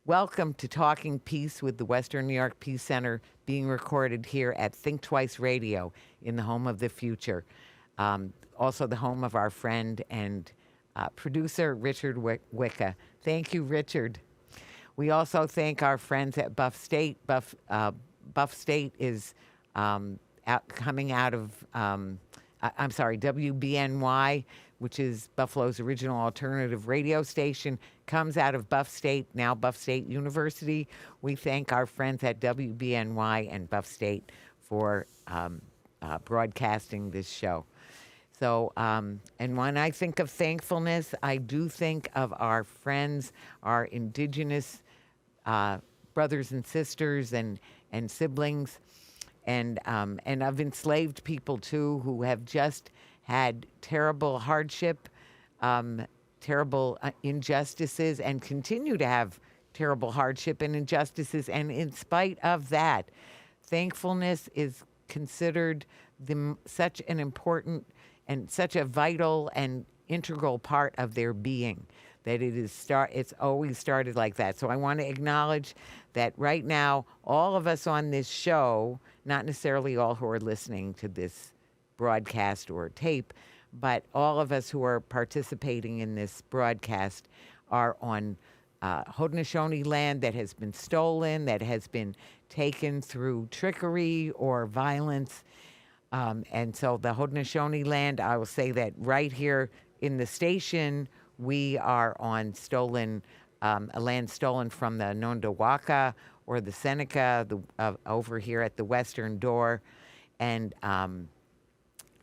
Welcome to Talking Peace with the Western New York Peace Center, being recorded here at Think Twice Radio in the home of the future. Also the home of our friend and producer, Richard Wicca. Thank you, Richard. We also thank our friends at Buff State. Buff State is coming out of, WBNY, which is Buffalo's original alternative radio station, comes out of Buff State, now Buff State University. We thank our friends at WBNY and Buff State for broadcasting this show. So, and when I think of thankfulness, I do think of our friends, our indigenous brothers and sisters and siblings, and of enslaved people too, who have just had terrible hardship, terrible injustices, and continue to have terrible hardship and injustices. And in spite of that, thankfulness is considered such an important and such a vital and integral part of their being, that it's always started like that. So I want to acknowledge that right now, all of us on this show, not necessarily all who are listening to this broadcast or tape, but all of us who are participating in this broadcast are on Haudenosaunee land that has been stolen, that has been taken through trickery or violence. And so the Haudenosaunee land, I will say that right here in the station, we are on a land stolen from the Nondawaka or the Seneca, over here at the western door.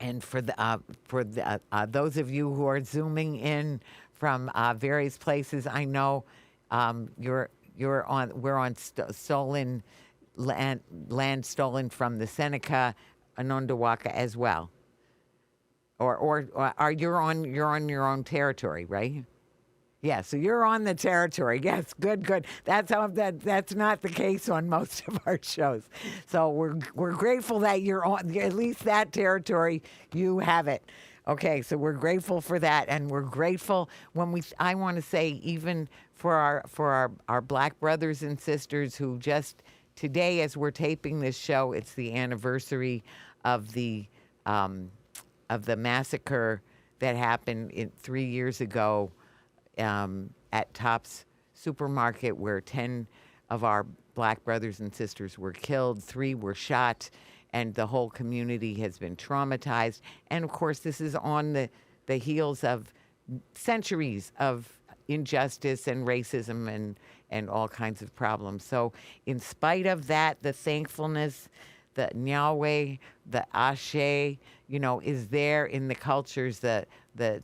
And for those of you who are zooming in from various places, I know we're on stolen land stolen from the Seneca, Nondawaka as well, or are you're on your own territory, right? Yeah, so you're on the territory. Yes, good. That's not the case on most of our shows. So we're grateful that you're on at least that territory. You have it. Okay, so we're grateful for that, and we're grateful I want to say, even for our Black brothers and sisters who just today, as we're taping this show, it's the anniversary of the massacre that happened 3 years ago at Tops Supermarket, where 10 of our Black brothers and sisters were killed, 3 were shot, and the whole community has been traumatized. And of course, this is on the heels of centuries of injustice and racism and all kinds of problems. So in spite of that, the thankfulness, the Nyahweh, the Ashe, is there in the cultures. The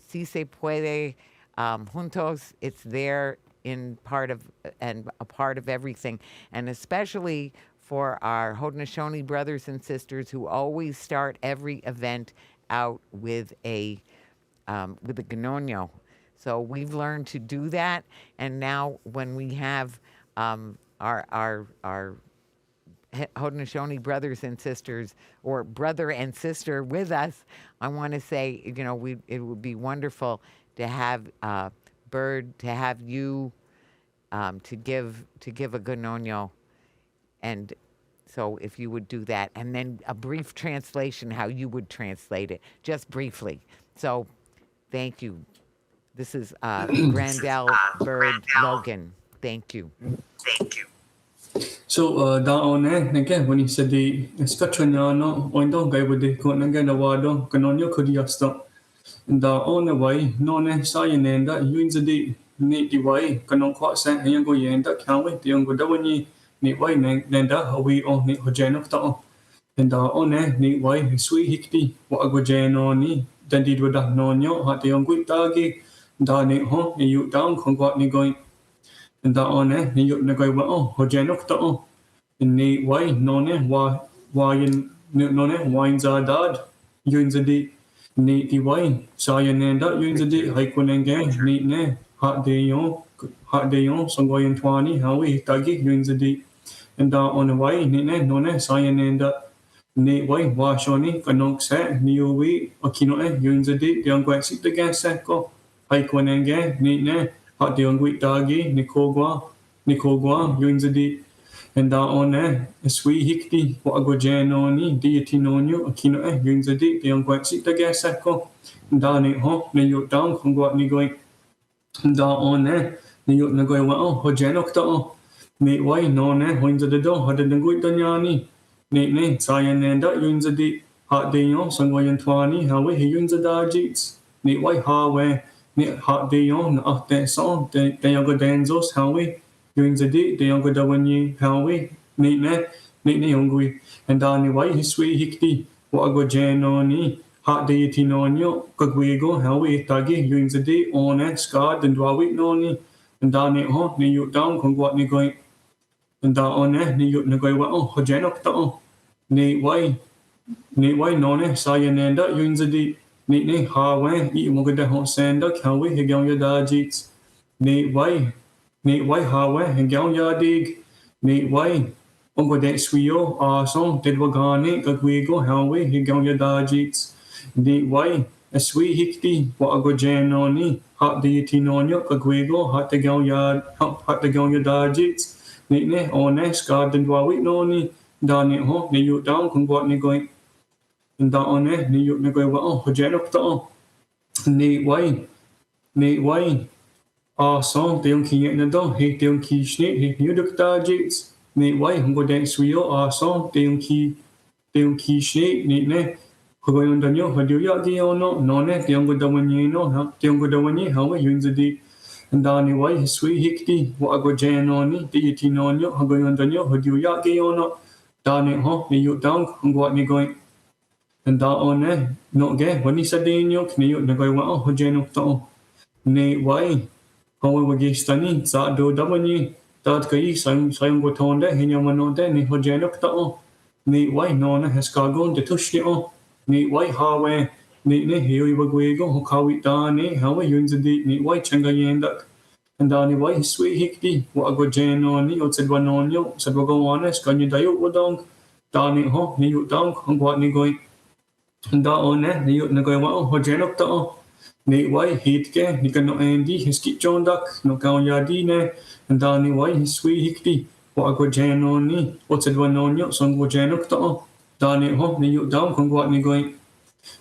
Si se puede, juntos, it's there in a part of everything. And especially for our Haudenosaunee brothers and sisters who always start every event out with a gnonyo. So we've learned to do that, and now when we have our Haudenosaunee brothers and sisters, or brother and sister with us, I want to say, it would be wonderful to have Bird, to have you to give a gnonyo, and so if you would do that, and then a brief translation, how you would translate it, just briefly. So thank you. This is Grandell, Bird, Logan. Thank you. So daon again when he said the scatchano oindo guy with the conanga wado canonio codiasto daon away non sayanenda yuins the need the way canon quite sent and go yenda can't wait the young godawani need way nenda we on the hojano to and daon need way sweet hikti what a gojano ni then did with that nonyo hat the young good doggy dani ho you down conquat ni going and daon ni you nagoy wa hojano to ni way none why in none wines are dad yuins the ni the way sayanenda yuins the haikunenge ni ne hat de yon songoyen 20 how we tagi yuins the and on the way ni ne none sayanenda ni way wa shoni kanok se ni we okino yuins the young quite sit against seko haikunenge ni ne hat de yon we tagi ni kogwa Nikogwa, Yunzadi, and da on a sweet hickty, what a go janoni, deity nonio, a kino, Yunzadi, the young quite sit the gas echo, and down it home, then you down from what ni going, and da on then you nagoy well, Hojanok to, Nate Way, no, Winds the door, had the good Danyani, Nate, Sayan and that Yunzadi, hot day on, Sangwayan Twani, how we Yunzada jeets, Nate Way, how Nate hot day on, up that song, the younger Danzos, how we. Yunzadi, the younger Dawani, Howie, Nate Yongui, and Dani White, his sweet hickty, what a go janoni, hot deity nonio, Kagwigo, Howie, Tagi, Yunzadi, on it, scarred, and Dwawi noni, and Dani ho, ni you down, con what ni going, and da on it, ni you nagoi wa, oh, Hojanok to, Nate White, none, Sayananda, Yunzadi, Nate, Hawe, eat Mogada Hot Sandak, Howie, Higang Yadajits, Nate White Hawe, and Gal Yadig, Nate White, Uncle Dat Swio, Arson, Dedwagani, Gagwigo, Howie, Higang Yadajits, Nate White, a sweet hickty, what a go janoni, hot deity nonio, Gagwigo, hot the Gal Yadajits, Nate, honest, garden Dwawit noni, Dani ho, ni you down, con what ni going, and da on it, ni you nagoy wa, Hojanok to, Nate White. Song the young king in the door, he the young key snake, he knew the targets. Nate White, who go dance with you, song the young key snake, Nate, who go on the new, who do you get on no, the younger the one you know, the younger the one you, how we use the deep. And Danny White, his sweet hickty, what I go jan on it, the 18 on you, who go on the new, who do you get on Danny, the you down, and what me going. And that on there, not get, when he said the in you, can you go, well, who jan up to Nate White. However, Gistani, Sad do W, that Kai, Sam Gotonda, Hinyamanonda, Ni Hojanok to, Nate White, Nona has cargo, the Tushio, Nate White, Hawe, Nate, here we go, Hokawi Dani, how we use the Nate White Changayandak, and Danny White, sweet hickty, what a go jan on you, said one on you, said we'll go honest, can you die over down, Danny ho, ni you down, and what ni going, and that on there, ni you nagoy, Hojanok to. Nate White, Hitke, Nikano Andy, his kit John Duck, no Cao Yardine, and Danny White, his sweet hickty, what a go jan on me, what's it one on you, son go janok to, Danny ho, ni you down, con what ni going,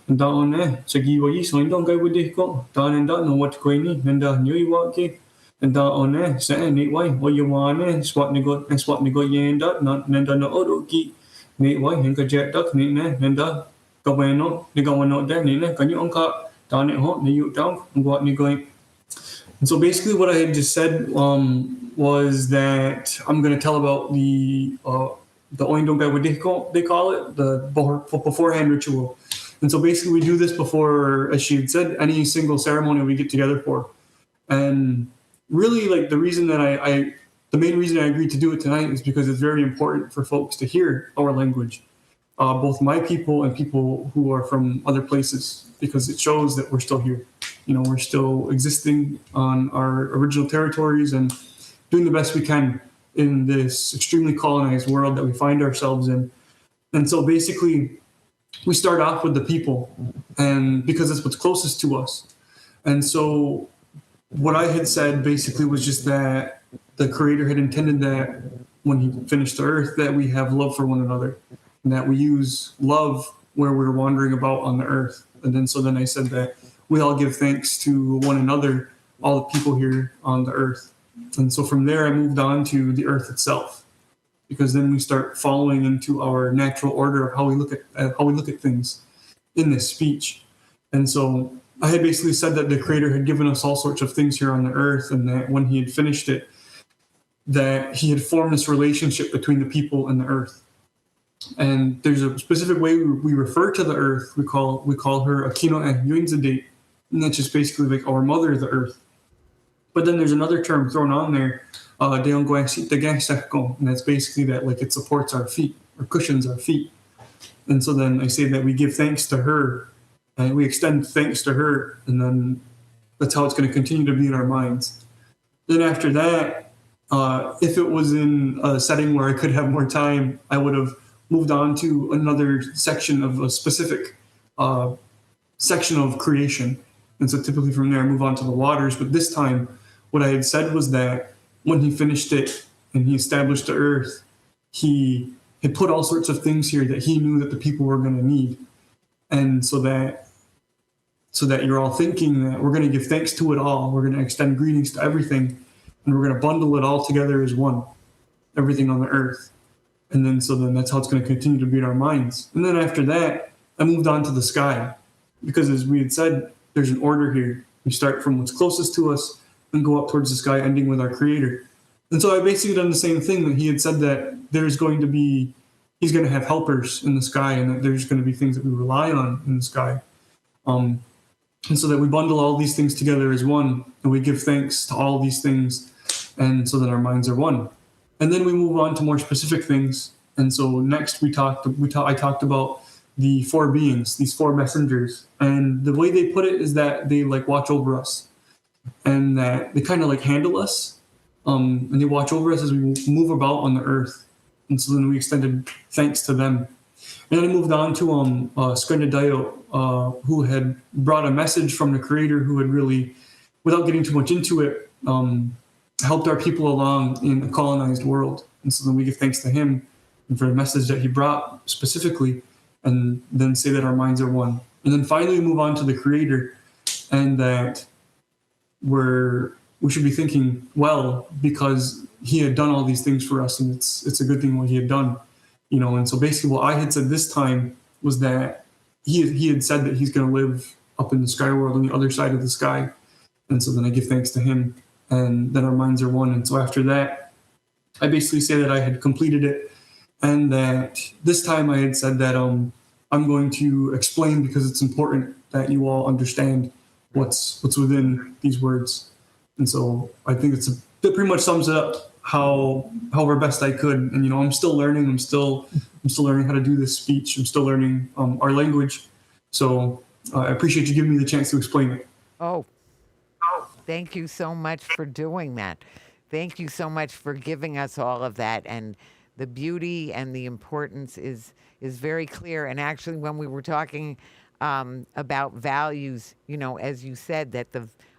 and down there, so give you so you don't go with it go, down and down, know what going in, and new you walk it, and down on there, say, Nate White, what you want, and swap ni go yan duck, not Nenda no other key, Nate White, and go jet duck, Nenda, go away no, they go on out there, Nina, can you uncut? Down at home, you down, and what you going. And so basically, what I had just said was that I'm going to tell about the oindo guy, what they call it, the beforehand ritual. And so basically, we do this before, as she had said, any single ceremony we get together for. And really, like the reason that the main reason I agreed to do it tonight is because it's very important for folks to hear our language, both my people and people who are from other places. Because it shows that we're still here. You know, we're still existing on our original territories and doing the best we can in this extremely colonized world that we find ourselves in. And so basically, we start off with the people, and because it's what's closest to us. And so what I had said basically was just that the Creator had intended that when he finished the earth, that we have love for one another, and that we use love where we're wandering about on the earth. And then I said that we all give thanks to one another, all the people here on the earth. And so from there, I moved on to the earth itself, because then we start following into our natural order of how we look at things in this speech. And so I had basically said that the Creator had given us all sorts of things here on the earth, and that when he had finished it, that he had formed this relationship between the people and the earth. And there's a specific way we refer to the earth. We call her Akino and Yuinzade, and that's just basically like our mother, the earth. But then there's another term thrown on there, and that's basically that like it supports our feet or cushions our feet. And so then I say that we give thanks to her, and we extend thanks to her, and then that's how it's going to continue to be in our minds. Then after that, if it was in a setting where I could have more time, I would have moved on to another section of a specific section of creation. And so typically from there, I move on to the waters. But this time, what I had said was that when he finished it and he established the earth, he had put all sorts of things here that he knew that the people were going to need. And so that you're all thinking that we're going to give thanks to it all. We're going to extend greetings to everything, and we're going to bundle it all together as one, everything on the earth. And then that's how it's going to continue to be in our minds. And then after that, I moved on to the sky, because as we had said, there's an order here. We start from what's closest to us and go up towards the sky, ending with our Creator. And so I basically done the same thing, that he had said that he's going to have helpers in the sky, and that there's going to be things that we rely on in the sky. And so that we bundle all these things together as one, and we give thanks to all these things, and so that our minds are one. And then we move on to more specific things. And so next I talked about the four beings, these four messengers. And the way they put it is that they like watch over us, and that they kind of like handle us. And they watch over us as we move about on the earth. And so then we extended thanks to them. And then I moved on to Grandell, who had brought a message from the Creator, who had really, without getting too much into it, helped our people along in a colonized world. And so then we give thanks to him and for the message that he brought specifically, and then say that our minds are one. And then finally we move on to the Creator, and that we should be thinking well, because he had done all these things for us, and it's a good thing what he had done. And so basically what I had said this time was that he had said that he's going to live up in the sky world on the other side of the sky. And so then I give thanks to him, and that our minds are one. And so after that, I basically say that I had completed it, and that this time I had said that I'm going to explain, because it's important that you all understand what's within these words. And so I think that pretty much sums it up however best I could. And I'm still learning. I'm still learning how to do this speech. I'm still learning our language. So I appreciate you giving me the chance to explain it. Oh, thank you so much for doing that. Thank you so much for giving us all of that. And the beauty and the importance is very clear. And actually, when we were talking about values, as you said, that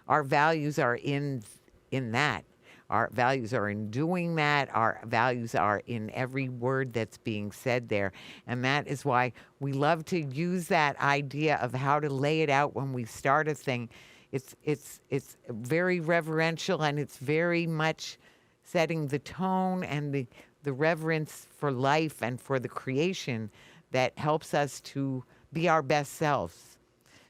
our values are in that. Our values are in doing that. Our values are in every word that's being said there. And that is why we love to use that idea of how to lay it out when we start a thing. It's very reverential, and it's very much setting the tone and the reverence for life and for the creation that helps us to be our best selves.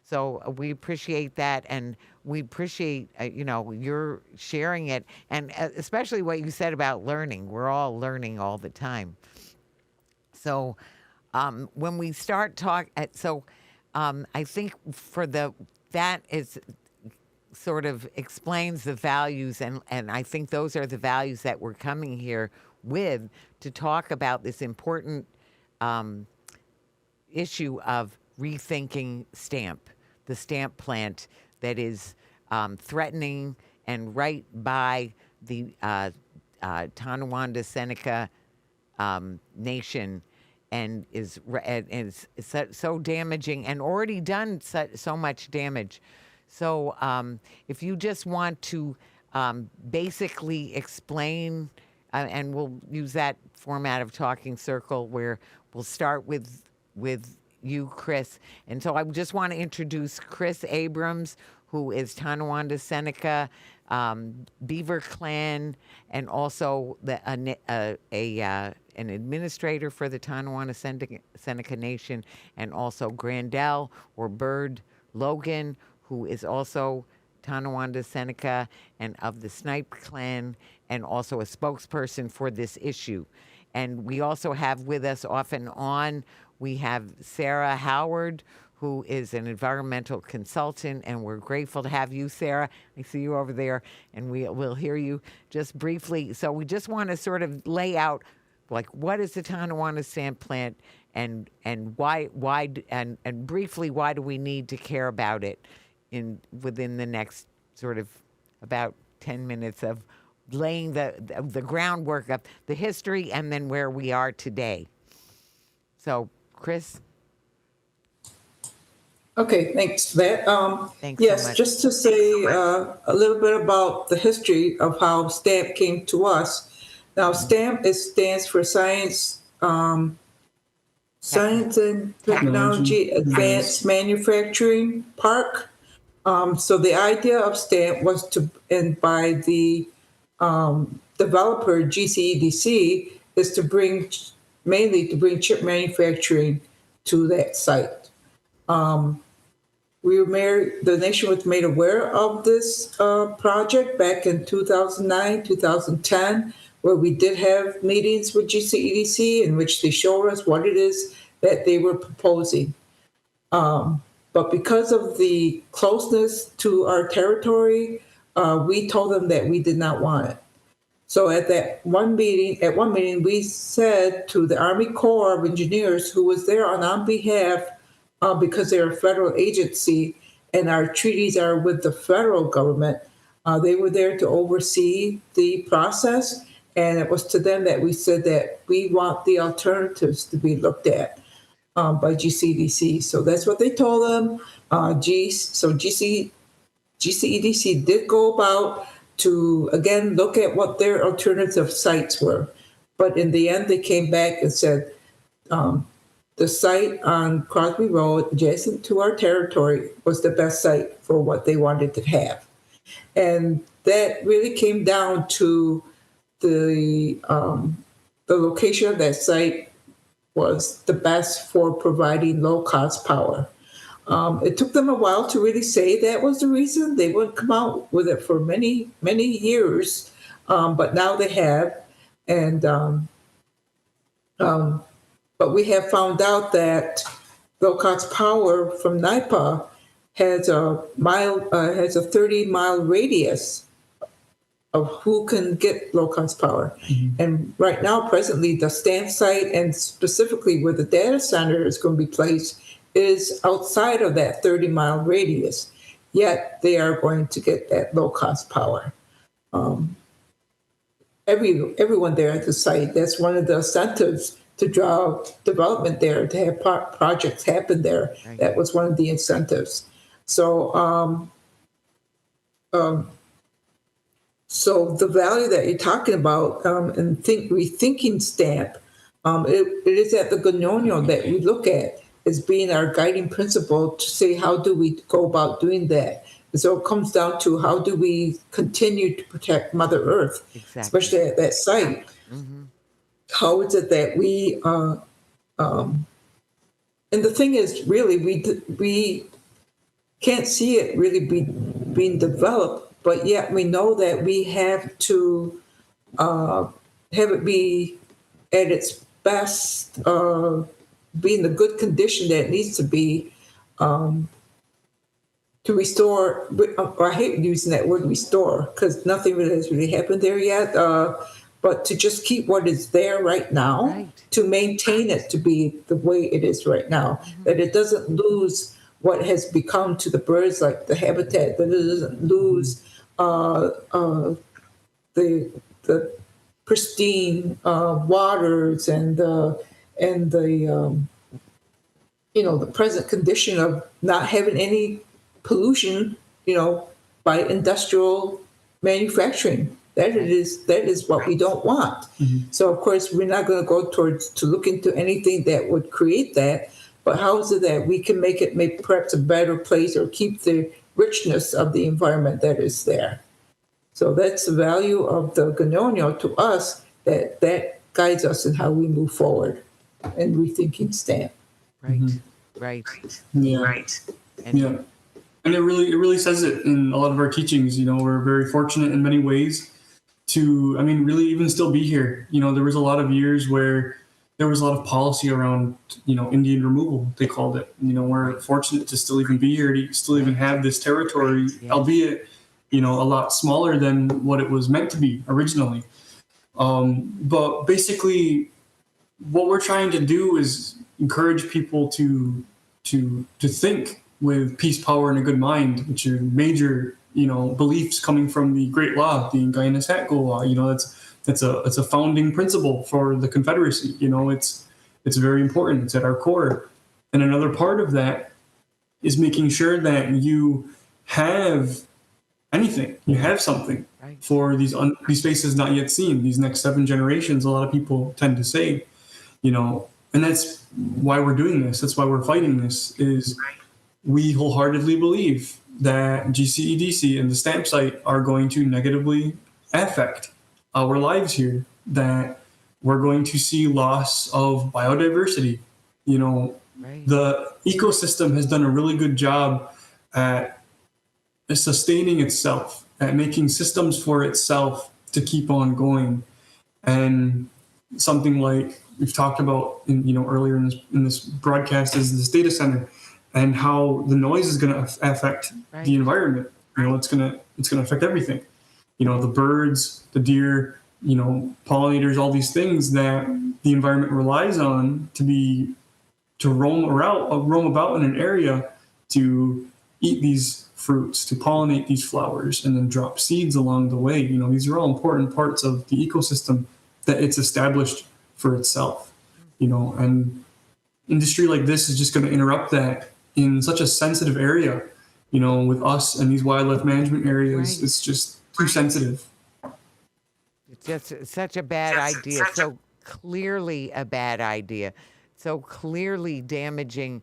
So we appreciate that, and we appreciate, your sharing it, and especially what you said about learning. We're all learning all the time. So when we start I think that is sort of explains the values, and I think those are the values that we're coming here with to talk about this important issue of rethinking STAMP, the stamp plant that is threatening and right by the Tonawanda Seneca Nation, and is so damaging and already done so much damage. So if you just want to basically explain, and we'll use that format of talking circle where we'll start with you, Chris. And so I just want to introduce Chris Abrams, who is Tonawanda Seneca, Beaver clan, and also an administrator for the Tonawanda Seneca Nation, and also Grandell, or Bird Logan, who is also Tonawanda Seneca and of the Snipe clan, and also a spokesperson for this issue. And we also have with us off and on, we have Sarah Howard, who is an environmental consultant, and we're grateful to have you, Sarah. I see you over there, and we'll hear you just briefly. So we just want to sort of lay out, like, what is the Tonawanda Stamp Plant, and why and briefly, why do we need to care about it within the next sort of about 10 minutes of laying the groundwork of the history and then where we are today. So, Chris? Okay, thanks for that. Thanks so Yes, much. just to say a little bit about the history of how STAMP came to us. Now, STAMP stands for Science and Technology Advanced Manufacturing Park. So the idea of STAMP was to, and by the developer GCEDC, is to bring, mainly to bring chip manufacturing to that site. The nation was made aware of this project back in 2009, 2010, where we did have meetings with GCEDC in which they showed us what it is that they were proposing. But because of the closeness to our territory, we told them that we did not want it. So at one meeting, we said to the Army Corps of Engineers, who was there on our behalf, because they're a federal agency and our treaties are with the federal government, they were there to oversee the process. And it was to them that we said that we want the alternatives to be looked at by GCDC. So that's what they told them. GCEDC did go about to, again, look at what their alternative sites were. But in the end, they came back and said, the site on Crosby Road, adjacent to our territory, was the best site for what they wanted to have. And that really came down to the location of that site was the best for providing low-cost power. It took them a while to really say that was the reason. They wouldn't come out with it for many, many years, but now they have. And but we have found out that low-cost power from NYPA has a 30-mile radius of who can get low-cost power. Mm-hmm. And right now, presently, the STAMP site, and specifically where the data center is going to be placed, is outside of that 30-mile radius. Yet they are going to get that low-cost power. Everyone there at the site, that's one of the incentives to draw development there, to have projects happen there. Right. That was one of the incentives. So, so the value that you're talking about, and rethinking STAMP, it is at the GNONYO that we look at as being our guiding principle to say, how do we go about doing that? And so it comes down to, how do we continue to protect Mother Earth, exactly, especially at that site? Mm-hmm. How is it that we, and the thing is, really, we can't see it really being developed, but yet we know that we have to have it be at its best, be in the good condition that it needs to be, to restore. I hate using that word restore, because nothing really has happened there yet. But to just keep what is there right now, right, to maintain it to be the way it is right now, mm-hmm, that it doesn't lose what has become to the birds, like the habitat, that it doesn't lose the pristine waters and the the present condition of not having any pollution, by industrial manufacturing. That is what we don't want. Mm-hmm. So of course we're not going to go to look into anything that would create that. But how is it that we can make it perhaps a better place, or keep the richness of the environment that is there? So that's the value of the GNONYO to us, that guides us in how we move forward in rethinking STAMP. Right, mm-hmm, right, yeah, right, and yeah, and it really says it in a lot of our teachings. We're very fortunate in many ways to, really even still be here. There was a lot of years where there was a lot of policy around, Indian removal, they called it. We're fortunate to still even be here, to still even have this territory, yes, albeit, a lot smaller than what it was meant to be originally. But basically, what we're trying to do is encourage people to think with peace, power, and a good mind, which are major, beliefs coming from the Great Law, the Guyana Hatgo Law. It's a founding principle for the Confederacy. It's very important. It's at our core. And another part of that is making sure that you have anything, you have something Right. for these faces not yet seen, these next 7 generations. A lot of people tend to say, and that's why we're doing this. That's why we're fighting this. Is we wholeheartedly believe that GCEDC and the stamp site are going to negatively affect our lives here. That we're going to see loss of biodiversity. Right. The ecosystem has done a really good job at sustaining itself, at making systems for itself to keep on going. And something like we've talked about earlier in this broadcast is this data center and how the noise is going to affect Right. the environment. It's going to affect everything. The birds, the deer, pollinators, all these things that the environment relies on to roam about in an area to eat these fruits, to pollinate these flowers, and then drop seeds along the way. These are all important parts of the ecosystem that it's established for itself. And industry like this is just going to interrupt that in such a sensitive area. With us and these wildlife management areas, Right. it's just too sensitive. It's just such a bad idea. So clearly a bad idea. So clearly damaging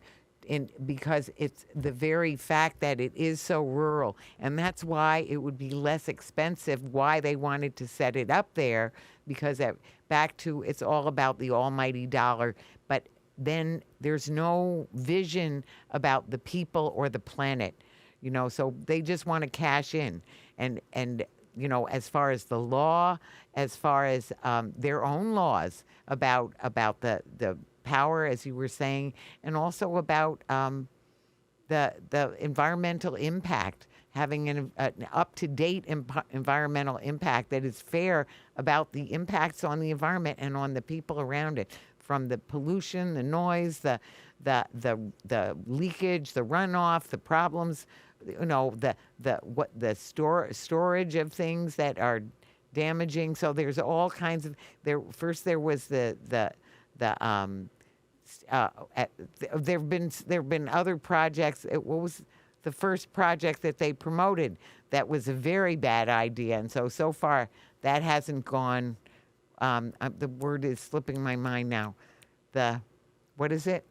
because it's the very fact that it is so rural. And that's why it would be less expensive, why they wanted to set it up there, because it's all about the almighty dollar. But then there's no vision about the people or the planet. So they just want to cash in. And as far as the law, as far as their own laws about the power, as you were saying, and also about the environmental impact, having an up-to-date environmental impact that is fair about the impacts on the environment and on the people around it, from the pollution, the noise, the leakage, the runoff, the problems, the storage of things that are damaging. So there's all kinds of First there was there've been other projects. What was the first project that they promoted that was a very bad idea? And so far that hasn't gone. The word is slipping my mind now. What is it?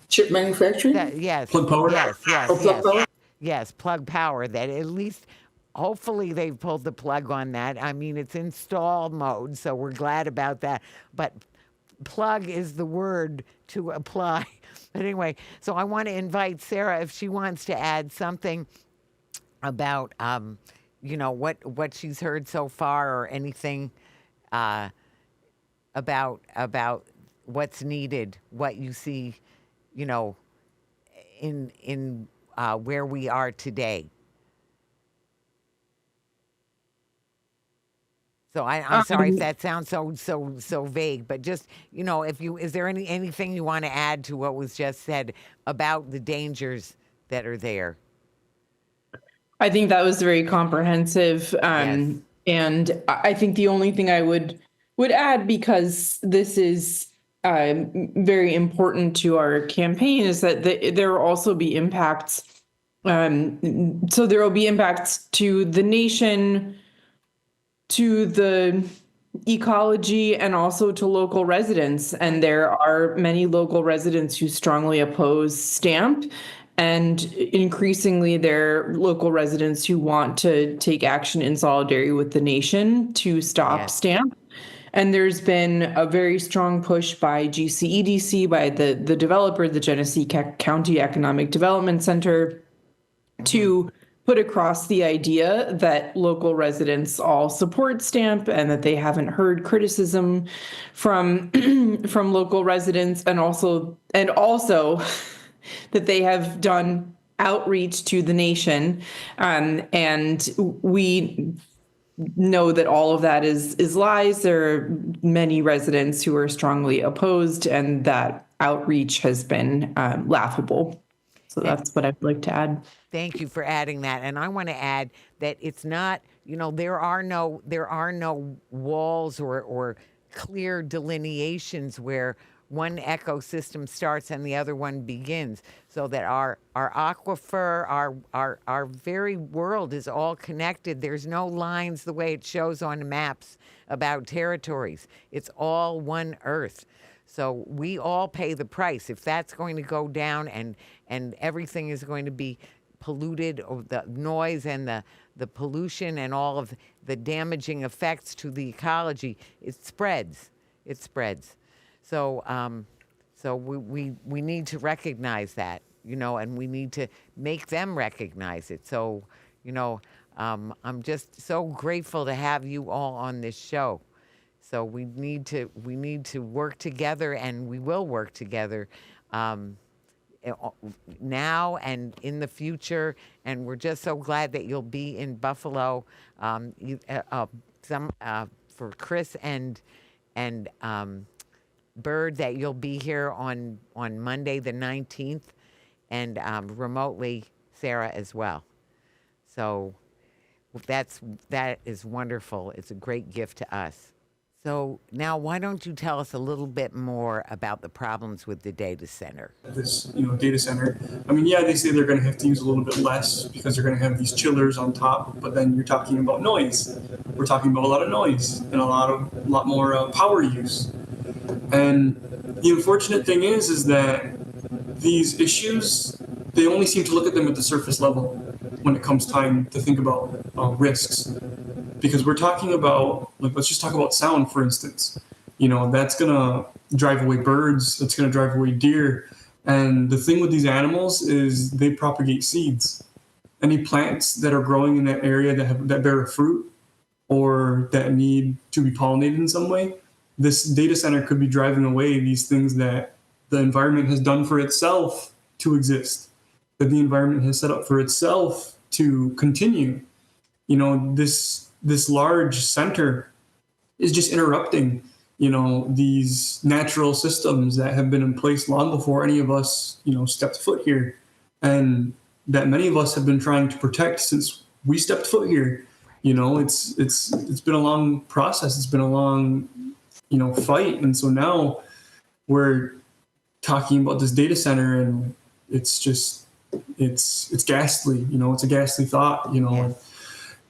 Chip manufacturing? Yes. Plug power? Yes. Or plug power? Yes, plug power. That at least, hopefully, they've pulled the plug on that. I mean, it's install mode, so we're glad about that. But plug is the word to apply. But anyway, so I want to invite Sarah if she wants to add something about, what she's heard so far, or anything about what's needed, what you see, in where we are today. So I'm sorry if that sounds so vague, but just is there anything you want to add to what was just said about the dangers that are there? I think that was very comprehensive, Yes. and I think the only thing I would add, because this is very important to our campaign, is that there will also be impacts. So there will be impacts to the nation, to the ecology, and also to local residents. And there are many local residents who strongly oppose STAMP, and increasingly there are local residents who want to take action in solidarity with the nation to stop Yes. STAMP. And there's been a very strong push by GCEDC, by the developer, the Genesee County Economic Development Center, to put across the idea that local residents all support STAMP, and that they haven't heard criticism from from local residents, and also that they have done outreach to the nation, and we know that all of that is lies. There are many residents who are strongly opposed, and that outreach has been laughable. So that's what I'd like to add. Thank you for adding that. And I want to add that it's not, there are no walls or clear delineations where one ecosystem starts and the other one begins, so that our aquifer, our very world is all connected. There's no lines the way it shows on maps about territories. It's all one earth. So we all pay the price. If that's going to go down and everything is going to be polluted, or the noise and the pollution and all of the damaging effects to the ecology, it spreads. It spreads. So we need to recognize that, and we need to make them recognize it. So, I'm just so grateful to have you all on this show. So we need to work together, and we will work together now and in the future. And we're just so glad that you'll be in Buffalo. For Chris and Bird, that you'll be here on Monday the 19th, and remotely Sarah as well. So that is wonderful. It's a great gift to us. So now, why don't you tell us a little bit more about the problems with the data center? This, data center. I mean, yeah, they say they're going to have to use a little bit less because they're going to have these chillers on top. But then you're talking about noise. We're talking about a lot of noise and a lot more power use. And the unfortunate thing is that these issues, they only seem to look at them at the surface level when it comes time to think about risks. Because we're talking about, let's just talk about sound, for instance. That's going to drive away birds. That's going to drive away deer. And the thing with these animals is they propagate seeds. Any plants that are growing in that area that bear a fruit or that need to be pollinated in some way, this data center could be driving away these things that the environment has done for itself to exist, that the environment has set up for itself to continue. This large center is just interrupting, these natural systems that have been in place long before any of us, stepped foot here, and that many of us have been trying to protect since we stepped foot here. It's been a long process. It's been a long, fight. And so now we're talking about this data center, and it's just, it's ghastly, it's a ghastly thought, Yes.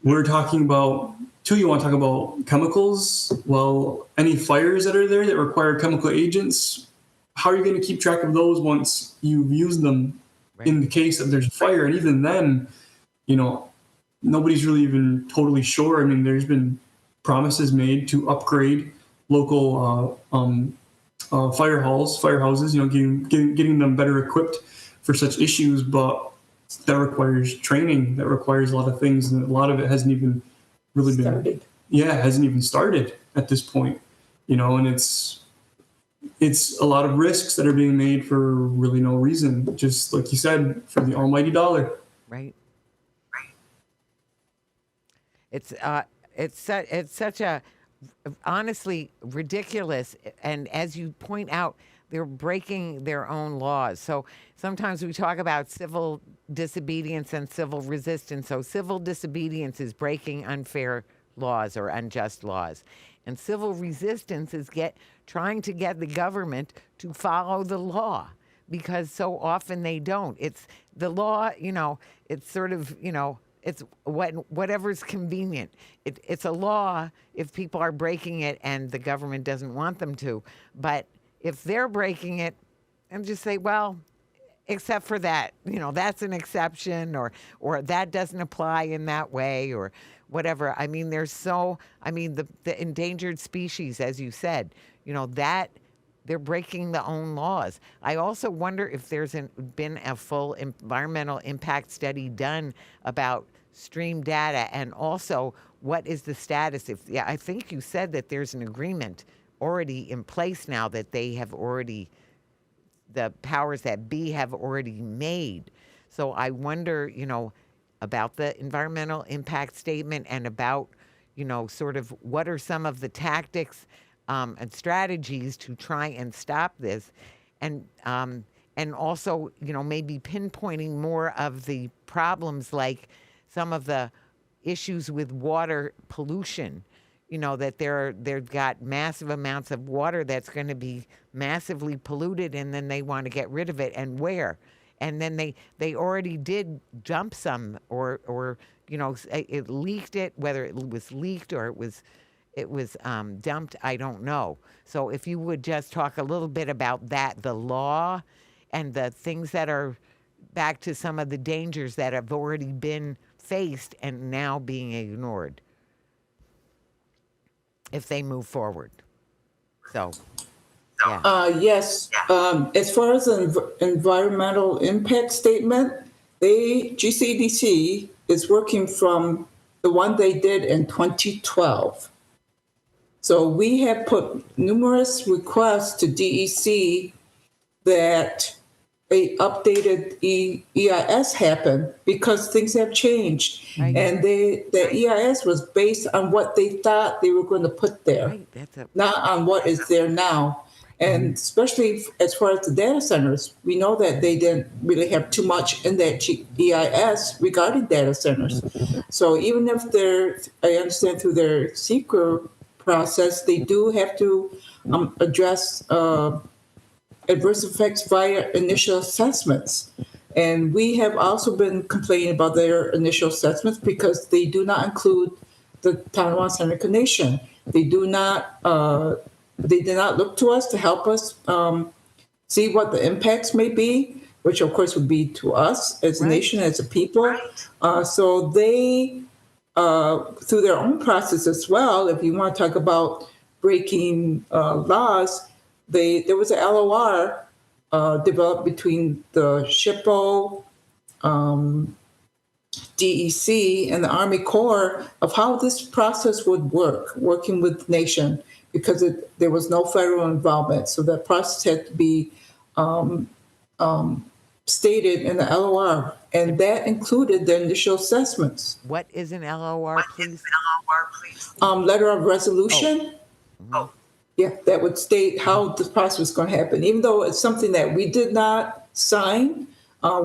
We're talking about, too, you want to talk about chemicals? Well, any fires that are there that require chemical agents, how are you going to keep track of those once you've used them? Right. In the case that there's a fire? And even then, nobody's really even totally sure. I mean, there's been promises made to upgrade local firehouses, getting them better equipped for such issues, but that requires training, that requires a lot of things, and a lot of it hasn't even really hasn't even started at this point, and it's a lot of risks that are being made for really no reason, just like you said, for the almighty dollar. Right. It's such a honestly ridiculous, and as you point out, they're breaking their own laws. So sometimes we talk about civil disobedience and civil resistance. So civil disobedience is breaking unfair laws or unjust laws. And civil resistance is trying to get the government to follow the law, because so often they don't. It's the law, it's sort of, it's whatever's convenient. It's a law if people are breaking it and the government doesn't want them to. But if they're breaking it, and just say, well, except for that, that's an exception, or that doesn't apply in that way, or whatever. I mean, the endangered species, as you said, that they're breaking their own laws. I also wonder if there's been a full environmental impact study done about stream data, and also what is the status. I think you said that there's an agreement already in place now that the powers that be have already made. So I wonder, about the environmental impact statement, and about, sort of what are some of the tactics and strategies to try and stop this, and also, maybe pinpointing more of the problems, like some of the issues with water pollution, that they've got massive amounts of water that's going to be massively polluted, and then they want to get rid of it, and where? And then they already did dump some, or it leaked it, whether it was leaked or it was dumped, I don't know. So if you would just talk a little bit about that, the law and the things that are back to some of the dangers that have already been faced and now being ignored if they move forward. So, yeah. Yes, as far as an environmental impact statement, GCDC is working from the one they did in 2012. So we have put numerous requests to DEC that a updated EIS happen because things have changed. Right. And the EIS was based on what they thought they were going to put there, Right, not on what is there now. And especially as far as the data centers, we know that they didn't really have too much in that EIS regarding data centers. So even if I understand through their secret process, they do have to address adverse effects via initial assessments. And we have also been complaining about their initial assessments because they do not include the Tonawanda Seneca Nation. They did not look to us to help us see what the impacts may be, which of course would be to us as a nation, as a people. So they, through their own process as well, if you want to talk about breaking laws, there was an LOR developed between the SHPO, DEC, and the Army Corps of how this process would work, working with the nation, because there was no federal involvement. So that process had to be stated in the LOR, and that included the initial assessments. What is an LOR, please? Letter of resolution. Oh. Yeah, that would state how the process was going to happen. Even though it's something that we did not sign,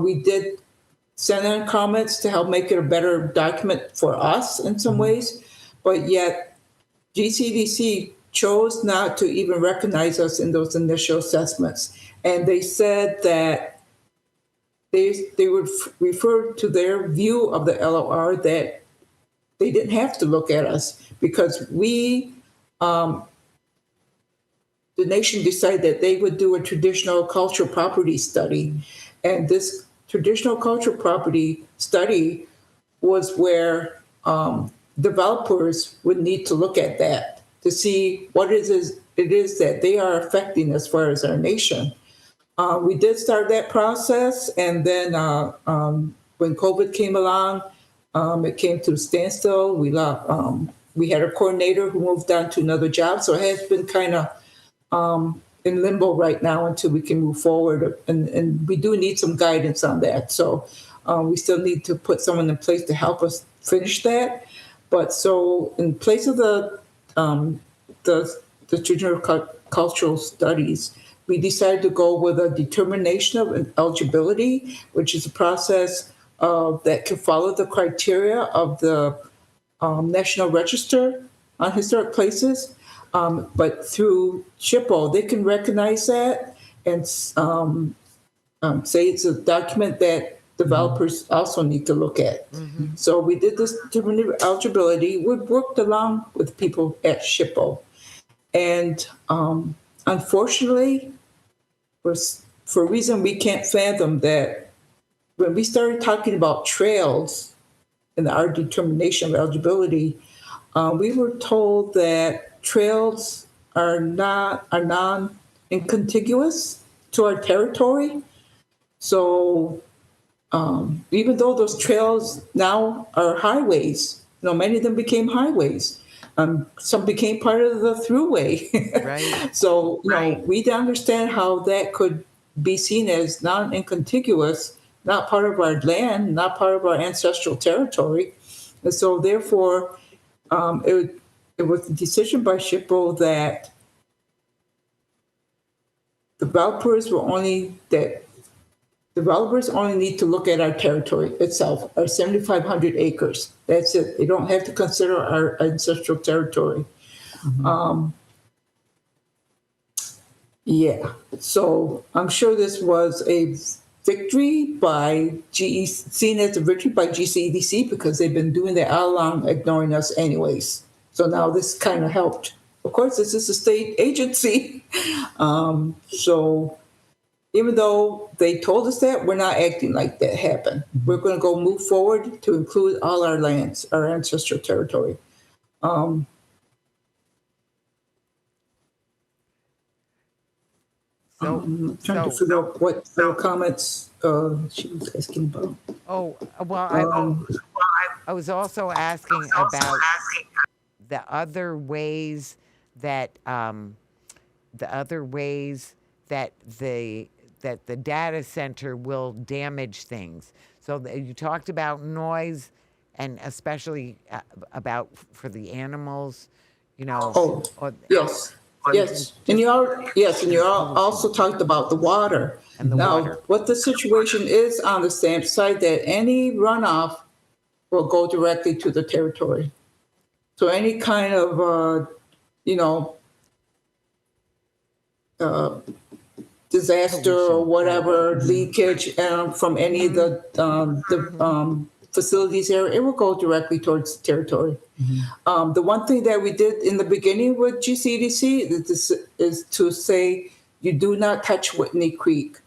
we did send in comments to help make it a better document for us in some ways, but yet GCDC chose not to even recognize us in those initial assessments. And they said that they would refer to their view of the LOR that they didn't have to look at us because we, the nation decided that they would do a traditional cultural property study. And this traditional cultural property study was where developers would need to look at that to see what it is that they are affecting as far as our nation. We did start that process, and then when COVID came along, it came to a standstill. We had a coordinator who moved on to another job, so it has been kind of in limbo right now until we can move forward. And we do need some guidance on that. So we still need to put someone in place to help us finish that. But so in place of the traditional cultural studies, we decided to go with a determination of eligibility, which is a process that can follow the criteria of the National Register on Historic Places. But through SHPO, they can recognize that and say it's a document that developers also need to look at. Mm-hmm. So we did this determinative eligibility. We worked along with people at SHPO. And unfortunately, for a reason we can't fathom, that when we started talking about trails and our determination of eligibility, we were told that trails are non-contiguous to our territory. So even though those trails now are highways, many of them became highways. Some became part of the thruway. Right. So we understand how that could be seen as non-contiguous, not part of our land, not part of our ancestral territory. And so therefore, it was a decision by SHPO that developers only need to look at our territory itself, our 7,500 acres. That's it. They don't have to consider our ancestral territory. Yeah, so I'm sure this was a victory by GE, seen as a victory by GCEDC because they've been doing that all along, ignoring us anyways. So now this kind of helped. Of course, this is a state agency. So even though they told us that, we're not acting like that happened. We're going to go move forward to include all our lands, our ancestral territory. Trying to figure out what other comments she was asking about. Oh, well, I was also asking about the other ways that the data center will damage things. So you talked about noise, and especially about for the animals, you know. Oh, yes. Yes, and you also talked about the water. And the now, water. What the situation is on the stamp side, that any runoff will go directly to the territory. So any kind of, disaster or whatever, leakage from any of the facilities there, it will go directly towards the territory. The one thing that we did in the beginning with GCDC is to say you do not touch Whitney Creek.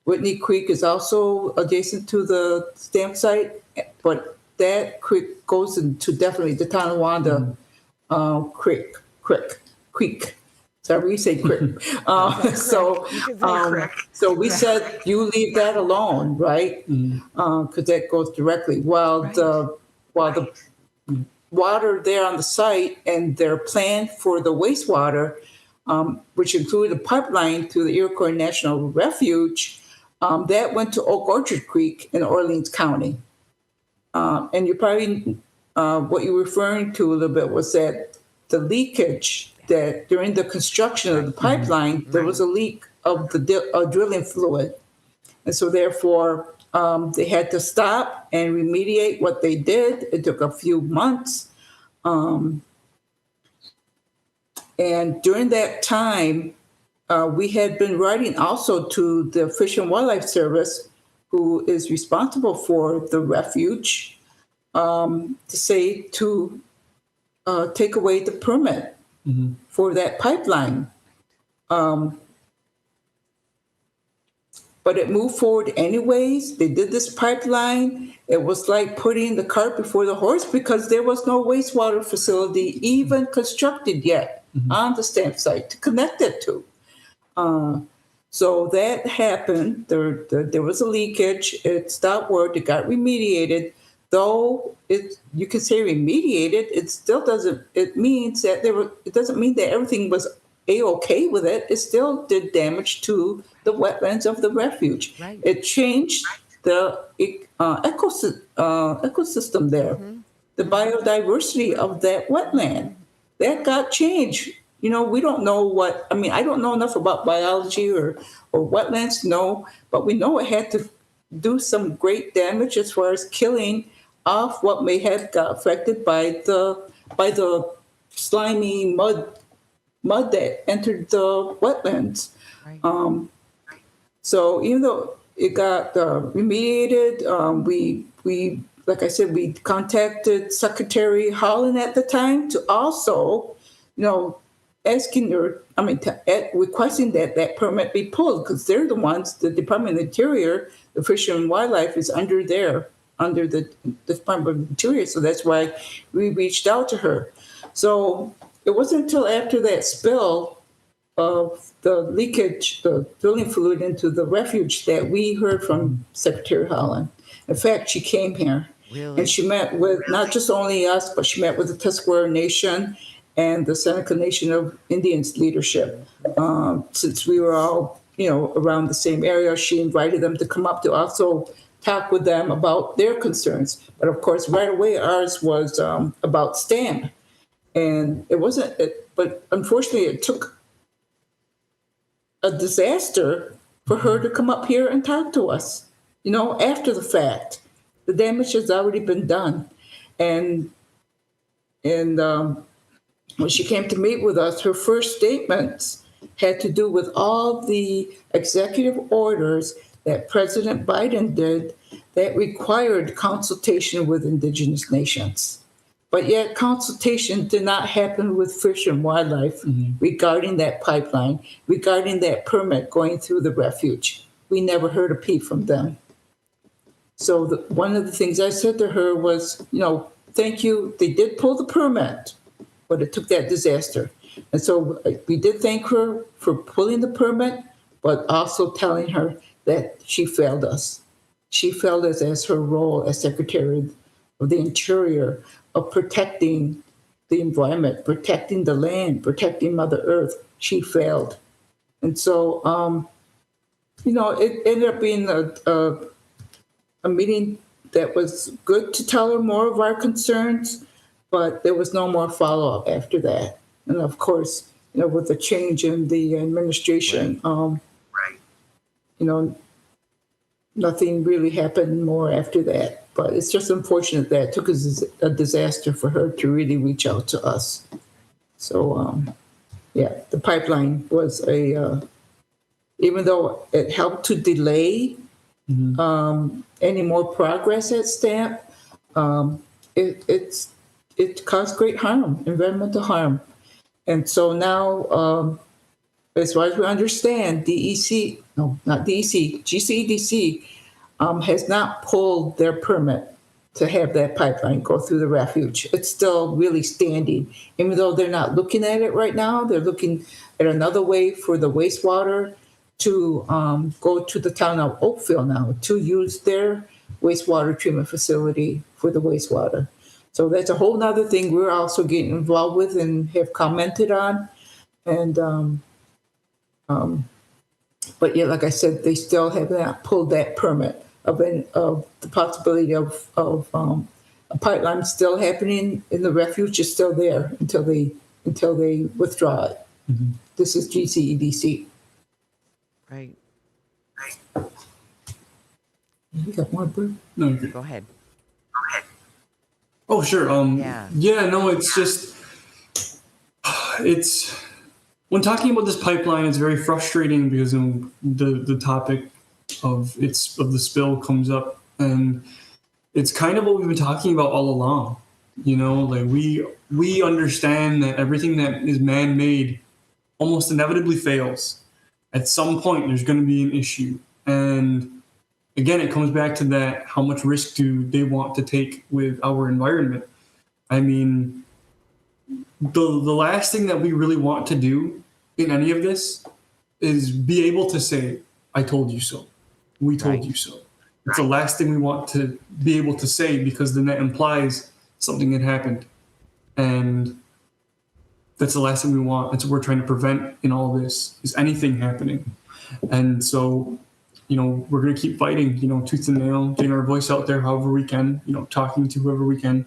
Whitney Creek is also adjacent to the stamp site, but that creek goes into definitely the Tonawanda Creek. Sorry, we say creek. So we said you leave that alone, right? Because that goes directly. While the water there on the site and their plan for the wastewater, which included a pipeline to the Iroquois National Refuge, that went to Oak Orchard Creek in Orleans County. And you probably, what you were referring to a little bit was that the leakage, that during the construction of the pipeline, there was a leak of the drilling fluid. And so therefore, they had to stop and remediate what they did. It took a few months. And during that time, we had been writing also to the Fish and Wildlife Service, who is responsible for the refuge, to say to take away the permit for that pipeline. But it moved forward anyways. They did this pipeline. It was like putting the cart before the horse because there was no wastewater facility even constructed yet on the stamp site to connect it to. So that happened. There was a leakage. It stopped work. It got remediated. Though you can say remediated, it still doesn't. It means that it doesn't mean that everything was A-okay with it. It still did damage to the wetlands of the refuge. Right. It changed the ecosystem there, the biodiversity of that wetland. That got changed. We don't know I don't know enough about biology or wetlands, no, but we know it had to do some great damage as far as killing off what may have got affected by the slimy mud that entered the wetlands. Right. So even though it got remediated, we like I said, we contacted Secretary Holland at the time to also, requesting that permit be pulled because they're the ones, the Department of the Interior, the Fish and Wildlife is under the Department of the Interior. So that's why we reached out to her. So it wasn't until after that spill of the leakage, the drilling fluid into the refuge that we heard from Secretary Holland. In fact, she came here. Really? And she met with not just only us, but she met with the Tuscarora Nation and the Seneca Nation of Indians leadership. Since we were all, around the same area, she invited them to come up to also talk with them about their concerns. But of course, right away, ours was about STAMP. And but unfortunately, it took a disaster for her to come up here and talk to us, after the fact. The damage has already been done. And when she came to meet with us, her first statements had to do with all the executive orders that President Biden did that required consultation with indigenous nations. But yet consultation did not happen with Fish and Wildlife regarding that pipeline, regarding that permit going through the refuge. We never heard a peep from them. So one of the things I said to her was, thank you. They did pull the permit, but it took that disaster. And so we did thank her for pulling the permit, but also telling her that she failed us. She failed us as her role as Secretary of the Interior of protecting the environment, protecting the land, protecting Mother Earth. She failed. And so, it ended up being a meeting that was good to tell her more of our concerns, but there was no more follow-up after that. And of course, with the change in the administration, nothing really happened more after that. But it's just unfortunate that it took a disaster for her to really reach out to us. So, the pipeline was even though it helped to delay any more progress at STAMP, it caused great harm, environmental harm. And so now, as far as we understand, GCEDC has not pulled their permit to have that pipeline go through the refuge. It's still really standing. Even though they're not looking at it right now, they're looking at another way for the wastewater to go to the town of Oakville now to use their wastewater treatment facility for the wastewater. So that's a whole nother thing we're also getting involved with and have commented on. And but like I said, they still have not pulled that permit of the possibility of a pipeline still happening in the refuge is still there until they withdraw it. This is GCEDC. Right. You got more, Bert? No, you're good. Go ahead. Oh, sure. No, it's just, it's, when talking about this pipeline, it's very frustrating because the topic of the spill comes up, and it's kind of what we've been talking about all along. Like we understand that everything that is man-made almost inevitably fails. At some point, there's going to be an issue, and again, it comes back to that: how much risk do they want to take with our environment? I mean, the last thing that we really want to do in any of this is be able to say, I told you so. We told you so. It's the last thing we want to be able to say, because then that implies something had happened. And that's the last thing we want. That's what we're trying to prevent in all this, is anything happening. And so, we're going to keep fighting, tooth and nail, getting our voice out there however we can, talking to whoever we can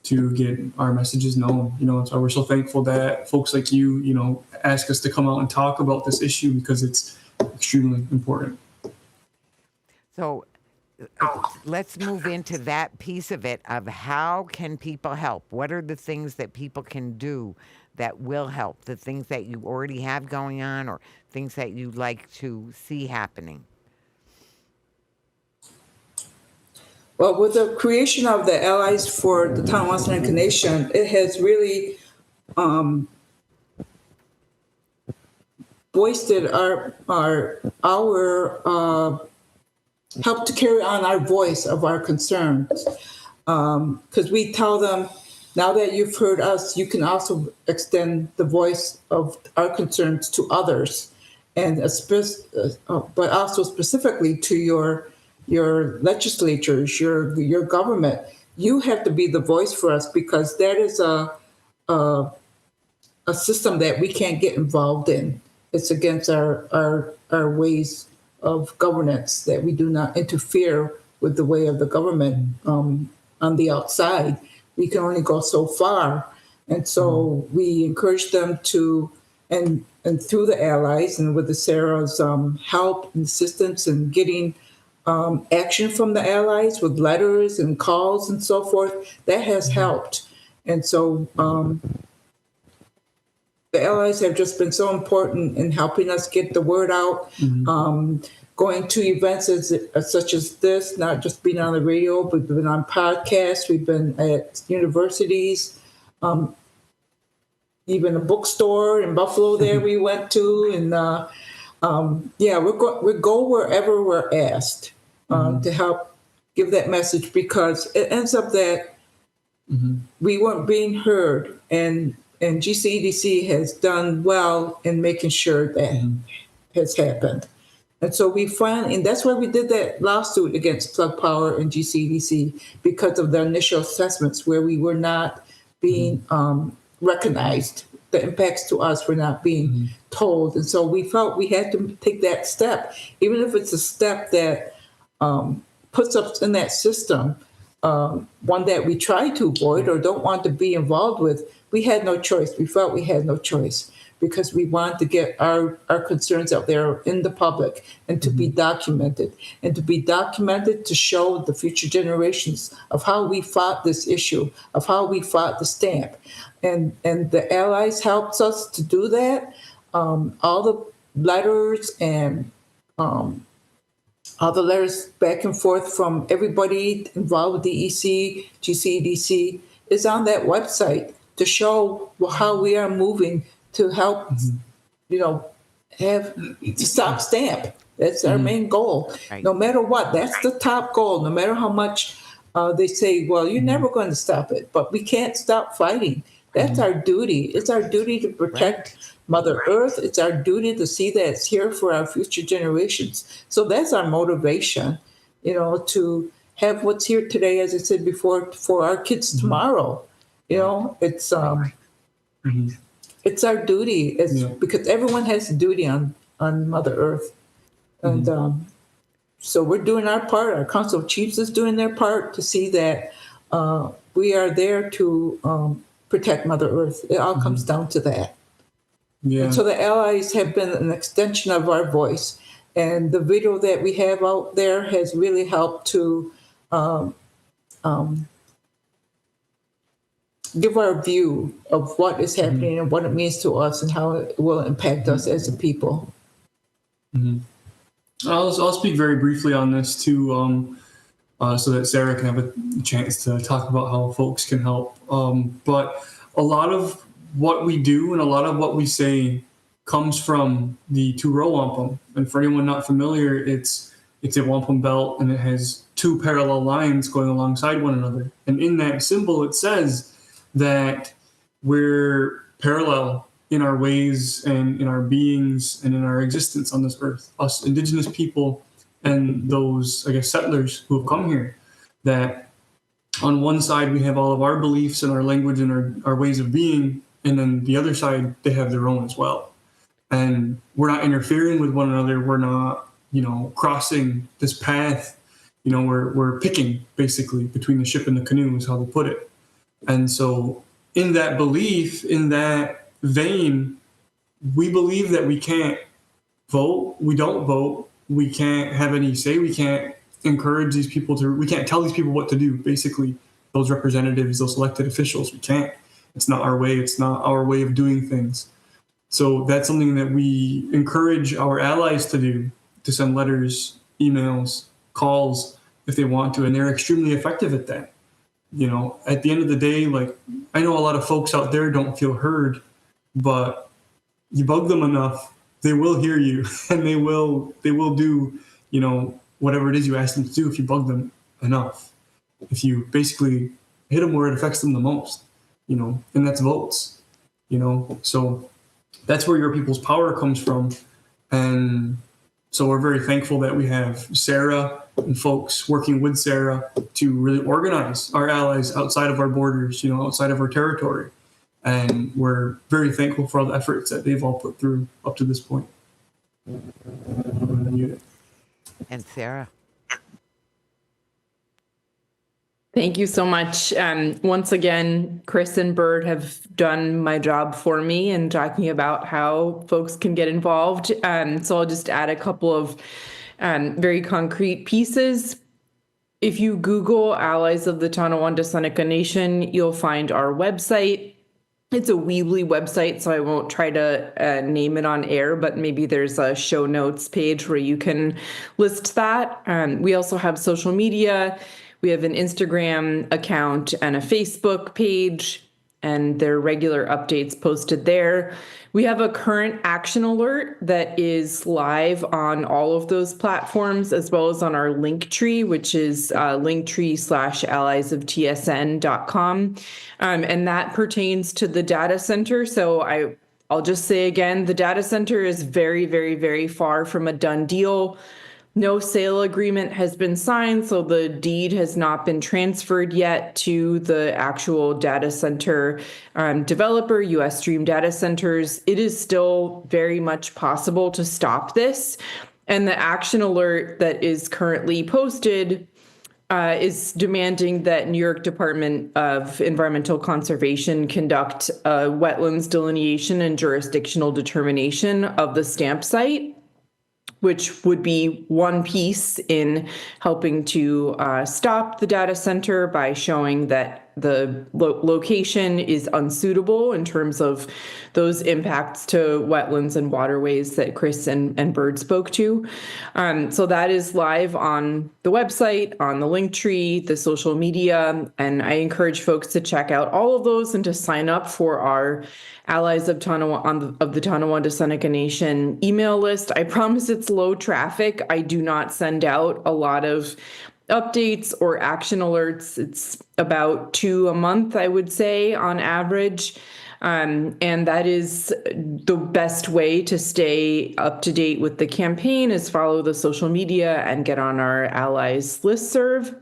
to get our messages known. So we're so thankful that folks like you, ask us to come out and talk about this issue, because it's extremely important. So let's move into that piece of it, of how can people help? What are the things that people can do that will help? The things that you already have going on, or things that you'd like to see happening? Well, with the creation of the Allies for the Tonawanda Seneca Nation, it has really boosted our help to carry on our voice of our concerns. Because we tell them, now that you've heard us, you can also extend the voice of our concerns to others, and but also specifically to your legislatures, your government. You have to be the voice for us, because that is a system that we can't get involved in. It's against our ways of governance, that we do not interfere with the way of the government on the outside. We can only go so far. And so we encourage them to, and through the Allies and with the Sarah's help and assistance and getting action from the Allies with letters and calls and so forth, that has helped. And so the allies have just been so important in helping us get the word out, going to events such as this, not just being on the radio, but we've been on podcasts, we've been at universities, even a bookstore in Buffalo there we went to, and we go wherever we're asked to help give that message, because it ends up that we weren't being heard, and GCEDC has done well in making sure that has happened. And so we finally, and that's why we did that lawsuit against Plug Power and GCEDC, because of the initial assessments where we were not being recognized. The impacts to us were not being told. And so we felt we had to take that step, even if it's a step that puts us in that system, one that we try to avoid or don't want to be involved with. We had no choice. We felt we had no choice, because we wanted to get our concerns out there in the public and to be documented, and to be documented to show the future generations of how we fought this issue, of how we fought the stamp. And the allies helped us to do that. All the letters and all the letters back and forth from everybody involved with DEC, GCEDC is on that website to show how we are moving to help, have to stop stamp. That's our main goal. Right. No matter what, that's the top goal. No matter how much they say, well, you're never going to stop it, but we can't stop fighting. That's our duty. It's our duty to protect Mother Earth. It's our duty to see that it's here for our future generations. So that's our motivation, to have what's here today, as I said before, for our kids tomorrow. It's it's our duty, because everyone has a duty on Mother Earth. And so we're doing our part. Our Council of Chiefs is doing their part to see that we are there to protect Mother Earth. It all comes down to that. Yeah. And so the allies have been an extension of our voice. And the video that we have out there has really helped to give our view of what is happening and what it means to us and how it will impact us as a people. I'll speak very briefly on this too, so that Sarah can have a chance to talk about how folks can help. But a lot of what we do and a lot of what we say comes from the two-row wampum. And for anyone not familiar, it's a wampum belt, and it has two parallel lines going alongside one another. And in that symbol, it says that we're parallel in our ways and in our beings and in our existence on this earth, us indigenous people and those, settlers who have come here. That on one side, we have all of our beliefs and our language and our ways of being, and then the other side, they have their own as well. And we're not interfering with one another. We're not, crossing this path. We're picking, basically, between the ship and the canoe is how they put it. And so in that belief, in that vein, we believe that we can't vote. We don't vote. We can't have any say. We can't encourage these people we can't tell these people what to do. Basically, those representatives, those elected officials, we can't. It's not our way. It's not our way of doing things. So that's something that we encourage our allies to do, to send letters, emails, calls if they want to. And they're extremely effective at that. At the end of the day, I know a lot of folks out there don't feel heard, but you bug them enough, they will hear you, and they will do, whatever it is you ask them to do if you bug them enough. If you basically hit them where it affects them the most, and that's votes, So that's where your people's power comes from. And so we're very thankful that we have Sarah and folks working with Sarah to really organize our allies outside of our borders, outside of our territory. And we're very thankful for all the efforts that they've all put through up to this point. And Sarah. Thank you so much. Once again, Chris and Bird have done my job for me in talking about how folks can get involved. So I'll just add a couple of very concrete pieces. If you Google Allies of the Tonawanda Seneca Nation, you'll find our website. It's a Weebly website, so I won't try to name it on air, but maybe there's a show notes page where you can list that. We also have social media. We have an Instagram account and a Facebook page, and there are regular updates posted there. We have a current action alert that is live on all of those platforms, as well as on our link tree, which is linktree/alliesoftSN.com. And that pertains to the data center. So I'll just say again, the data center is very, very, very far from a done deal. No sale agreement has been signed, so the deed has not been transferred yet to the actual data center developer, US Stream Data Centers. It is still very much possible to stop this. And the action alert that is currently posted is demanding that New York Department of Environmental Conservation conduct a wetlands delineation and jurisdictional determination of the stamp site, which would be one piece in helping to stop the data center by showing that the location is unsuitable in terms of those impacts to wetlands and waterways that Chris and Bird spoke to. So that is live on the website, on the link tree, the social media, and I encourage folks to check out all of those and to sign up for our Allies of the Tonawanda Seneca Nation email list. I promise it's low traffic. I do not send out a lot of updates or action alerts. It's about 2 a month, I would say, on average. And that is the best way to stay up to date with the campaign, is follow the social media and get on our Allies listserv.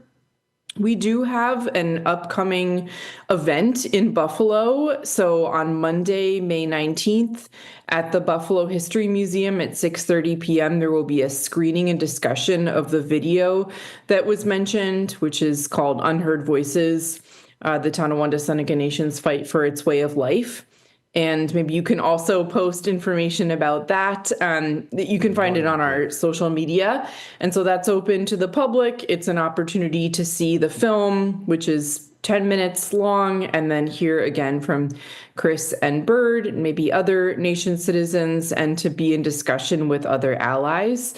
We do have an upcoming event in Buffalo. So on Monday, May 19th, at the Buffalo History Museum at 6:30 p.m., there will be a screening and discussion of the video that was mentioned, which is called Unheard Voices, the Tonawanda Seneca Nation's Fight for Its Way of Life. And maybe you can also post information about that. You can find it on our social media. And so that's open to the public. It's an opportunity to see the film, which is 10 minutes long, and then hear again from Chris and Bird, and maybe other nation citizens, and to be in discussion with other allies.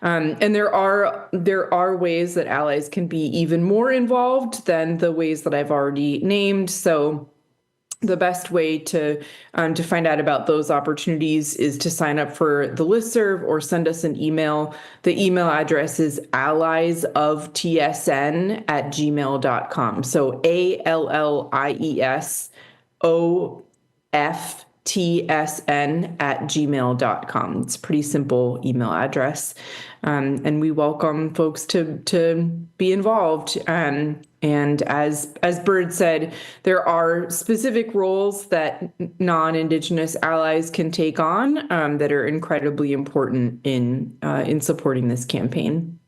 And there are ways that allies can be even more involved than the ways that I've already named. So the best way to find out about those opportunities is to sign up for the listserv or send us an email. The email address is alliesoftSN@gmail.com. So alliesoftSN@gmail.com. It's a pretty simple email address. And we welcome folks to be involved. And as Bird said, there are specific roles that non-Indigenous allies can take on that are incredibly important in supporting this campaign.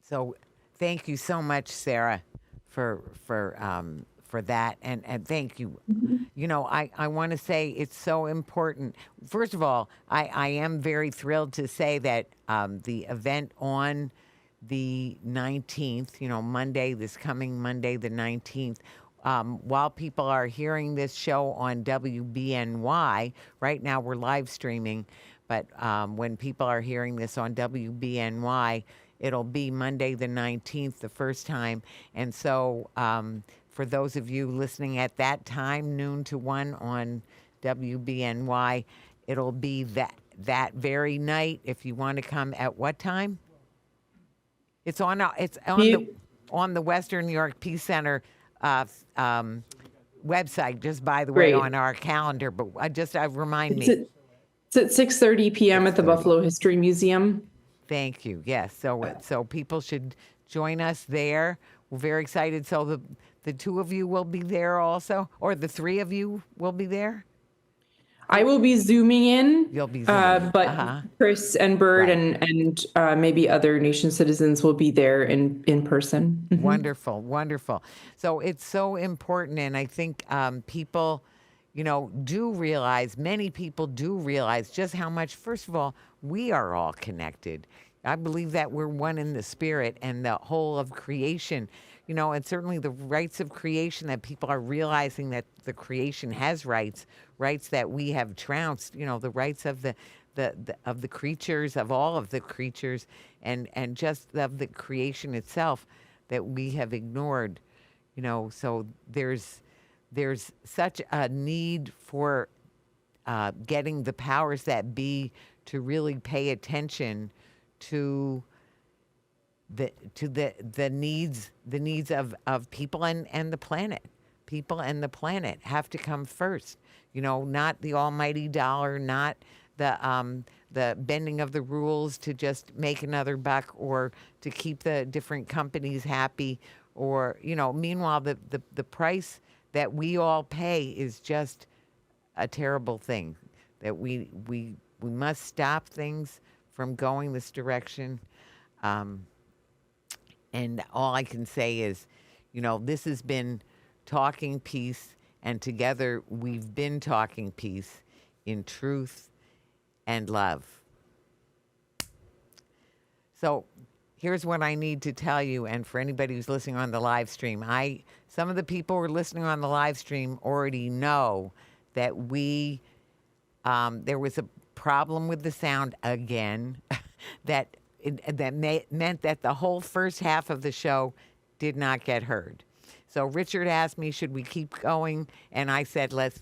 So thank you so much, Sarah, for that, and thank you. You know, I want to say it's so important. First of all, I am very thrilled to say that the event on the 19th, Monday, this coming Monday, the 19th, while people are hearing this show on WBNY, right now we're live streaming, but when people are hearing this on WBNY, it'll be Monday the 19th, the first time. And so for those of you listening at that time, noon to 1 on WBNY, it'll be that very night. If you want to come at what time? It's on the Western New York Peace Center website, just by the way, on our calendar. But remind me. It's at 6:30 p.m. at the Buffalo History Museum. Thank you. Yes. So people should join us there. We're very excited. So the two of you will be there also, or the three of you will be there? I will be Zooming in. You'll be Zooming. But Chris and Bird and maybe other nation citizens will be there in person. Mm-hmm. Wonderful, wonderful. So it's so important, and I think people, do realize, many people do realize just how much, first of all, we are all connected. I believe that we're one in the spirit, and the whole of creation, and certainly the rights of creation, that people are realizing that the creation has rights that we have trounced, the rights of the creatures, of all of the creatures, and just of the creation itself that we have ignored, so there's such a need for getting the powers that be to really pay attention to the needs of people and the planet. People and the planet have to come first. Not the almighty dollar, not the bending of the rules to just make another buck or to keep the different companies happy, or meanwhile the price that we all pay is just a terrible thing. That we must stop things from going this direction. And all I can say is, this has been Talking Peace, and together we've been talking peace in truth and love. So here's what I need to tell you, and for anybody who's listening on the live stream, some of the people who are listening on the live stream already know that there was a problem with the sound again, that meant that the whole first half of the show did not get heard. So Richard asked me, should we keep going? And I said, let's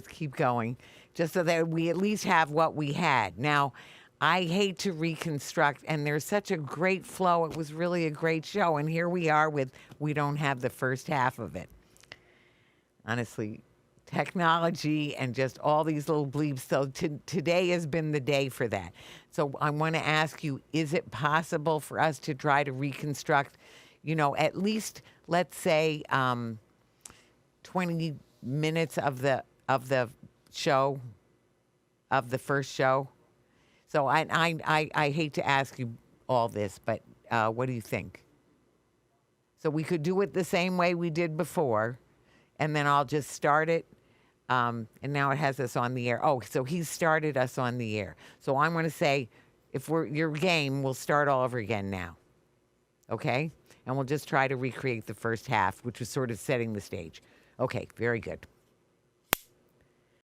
keep going, just so that we at least have what we had. Now, I hate to reconstruct, and there's such a great flow. It was really a great show, and here we are we don't have the first half of it. Honestly, technology and just all these little bleeps. So today has been the day for that. So I want to ask you, is it possible for us to try to reconstruct, at least, let's say, 20 minutes of the show, of the first show? So I hate to ask you all this, but what do you think? So we could do it the same way we did before, and then I'll just start it. And now it has us on the air. Oh, so he started us on the air. So I'm going to say, if your game, we'll start all over again now. Okay? And we'll just try to recreate the first half, which was sort of setting the stage. Okay, very good.